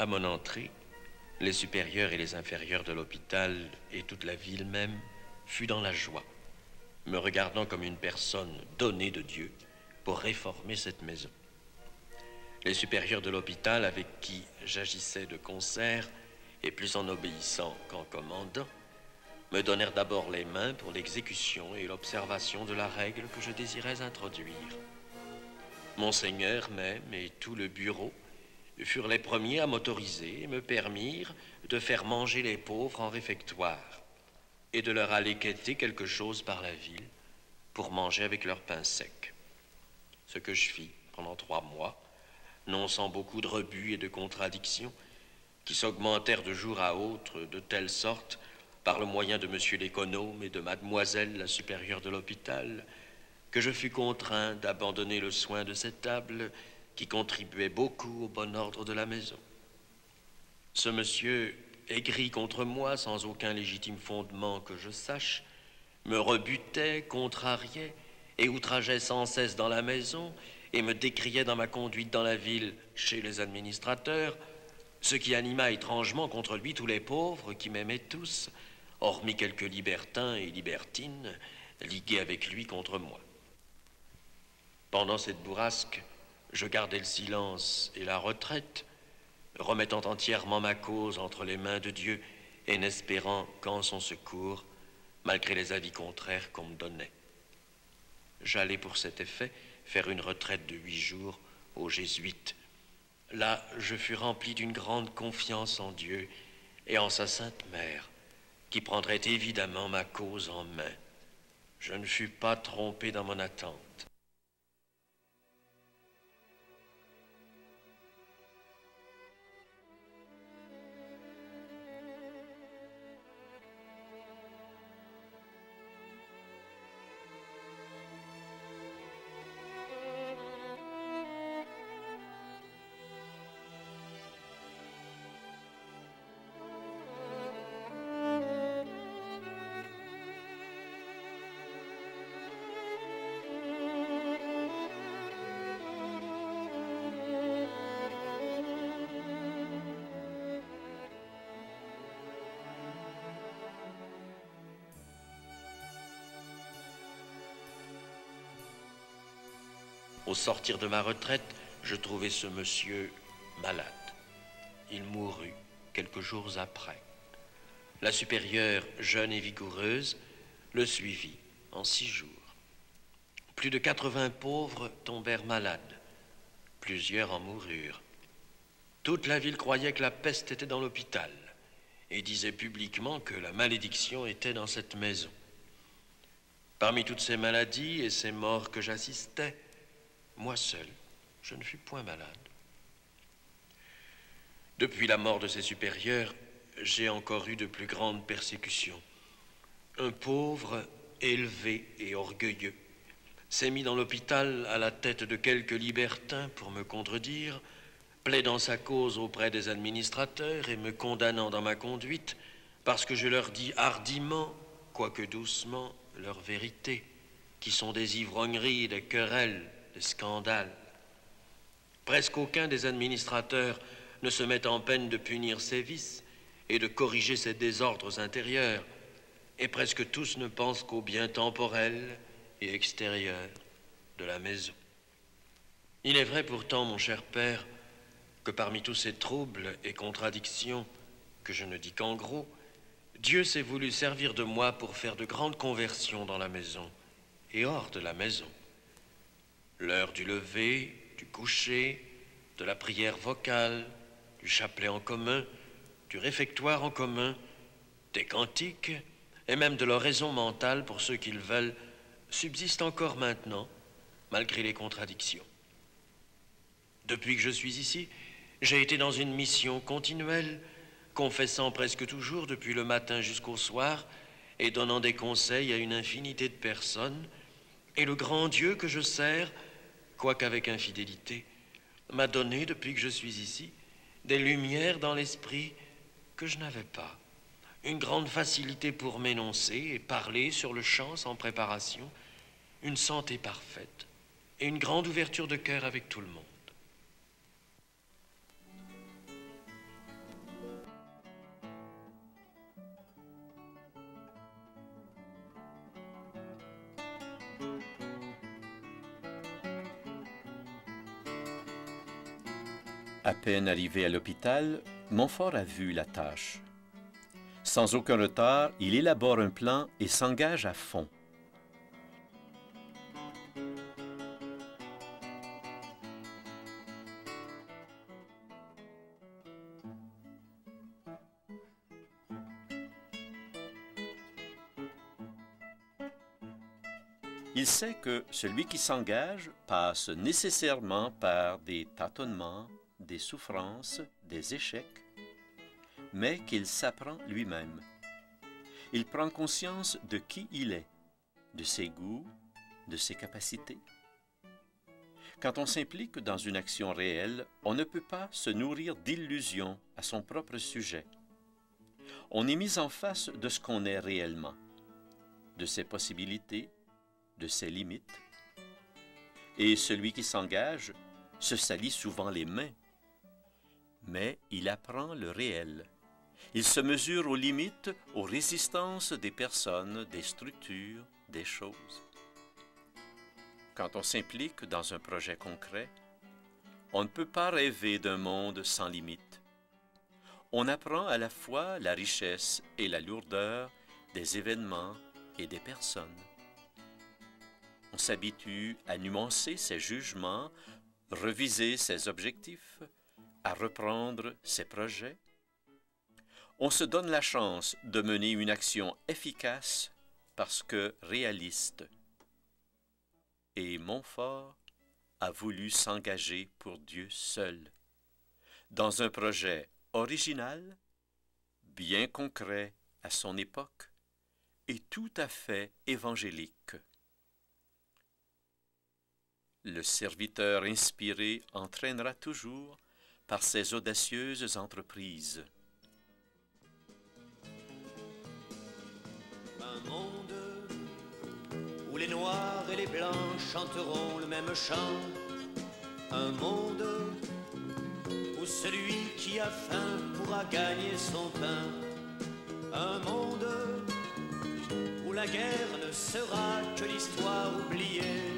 À mon entrée, les supérieurs et les inférieurs de l'hôpital et toute la ville même fut dans la joie, me regardant comme une personne donnée de Dieu pour réformer cette maison. Les supérieurs de l'hôpital, avec qui j'agissais de concert, et plus en obéissant qu'en commandant, me donnèrent d'abord les mains pour l'exécution et l'observation de la règle que je désirais introduire. Monseigneur même et tout le bureau furent les premiers à m'autoriser et me permirent de faire manger les pauvres en réfectoire et de leur aller quêter quelque chose par la ville pour manger avec leur pain sec. Ce que je fis pendant 3 mois, non sans beaucoup de rebut et de contradictions, qui s'augmentèrent de jour à autre de telle sorte, par le moyen de monsieur l'économe et de mademoiselle la supérieure de l'hôpital, que je fus contraint d'abandonner le soin de cette table qui contribuait beaucoup au bon ordre de la maison. Ce monsieur, aigri contre moi sans aucun légitime fondement que je sache, me rebutait, contrariait et outrageait sans cesse dans la maison et me décriait dans ma conduite dans la ville chez les administrateurs, ce qui anima étrangement contre lui tous les pauvres qui m'aimaient tous, hormis quelques libertins et libertines ligués avec lui contre moi. Pendant cette bourrasque, je gardais le silence et la retraite, remettant entièrement ma cause entre les mains de Dieu et n'espérant qu'en son secours, malgré les avis contraires qu'on me donnait. J'allais pour cet effet faire une retraite de 8 jours aux Jésuites. Là, je fus rempli d'une grande confiance en Dieu et en sa Sainte Mère, qui prendrait évidemment ma cause en main. Je ne fus pas trompé dans mon attente. Au sortir de ma retraite, je trouvai ce monsieur malade. Il mourut quelques jours après. La supérieure, jeune et vigoureuse, le suivit en 6 jours. Plus de 80 pauvres tombèrent malades. Plusieurs en moururent. Toute la ville croyait que la peste était dans l'hôpital et disait publiquement que la malédiction était dans cette maison. Parmi toutes ces maladies et ces morts que j'assistais, moi seul, je ne fus point malade. Depuis la mort de ses supérieurs, j'ai encore eu de plus grandes persécutions. Un pauvre, élevé et orgueilleux, s'est mis dans l'hôpital à la tête de quelques libertins pour me contredire, plaidant sa cause auprès des administrateurs et me condamnant dans ma conduite parce que je leur dis hardiment, quoique doucement, leur vérité, qui sont des ivrogneries, des querelles, des scandales. Presque aucun des administrateurs ne se met en peine de punir ses vices et de corriger ses désordres intérieurs, et presque tous ne pensent qu'au bien temporel et extérieur de la maison. Il est vrai pourtant, mon cher père, que parmi tous ces troubles et contradictions, que je ne dis qu'en gros, Dieu s'est voulu servir de moi pour faire de grandes conversions dans la maison et hors de la maison. L'heure du lever, du coucher, de la prière vocale, du chapelet en commun, du réfectoire en commun, des cantiques et même de l'oraison mentale pour ceux qui le veulent, subsiste encore maintenant, malgré les contradictions. Depuis que je suis ici, j'ai été dans une mission continuelle, confessant presque toujours depuis le matin jusqu'au soir et donnant des conseils à une infinité de personnes, et le grand Dieu que je sers, quoiqu'avec infidélité, m'a donné, depuis que je suis ici, des lumières dans l'esprit que je n'avais pas, une grande facilité pour m'énoncer et parler sur le champ sans préparation, une santé parfaite et une grande ouverture de cœur avec tout le monde. À peine arrivé à l'hôpital, Montfort a vu la tâche. Sans aucun retard, il élabore un plan et s'engage à fond. Il sait que celui qui s'engage passe nécessairement par des tâtonnements, des souffrances, des échecs, mais qu'il s'apprend lui-même. Il prend conscience de qui il est, de ses goûts, de ses capacités. Quand on s'implique dans une action réelle, on ne peut pas se nourrir d'illusions à son propre sujet. On est mis en face de ce qu'on est réellement, de ses possibilités, de ses limites. Et celui qui s'engage se salit souvent les mains, mais il apprend le réel. Il se mesure aux limites, aux résistances des personnes, des structures, des choses. Quand on s'implique dans un projet concret, on ne peut pas rêver d'un monde sans limites. On apprend à la fois la richesse et la lourdeur des événements et des personnes. On s'habitue à nuancer ses jugements, reviser ses objectifs, à reprendre ses projets. On se donne la chance de mener une action efficace parce que réaliste. Et Montfort a voulu s'engager pour Dieu seul, dans un projet original, bien concret à son époque et tout à fait évangélique. Le serviteur inspiré entraînera toujours par ses audacieuses entreprises. Un monde où les noirs et les blancs chanteront le même chant. Un monde où celui qui a faim pourra gagner son pain. Un monde où la guerre ne sera que l'histoire oubliée.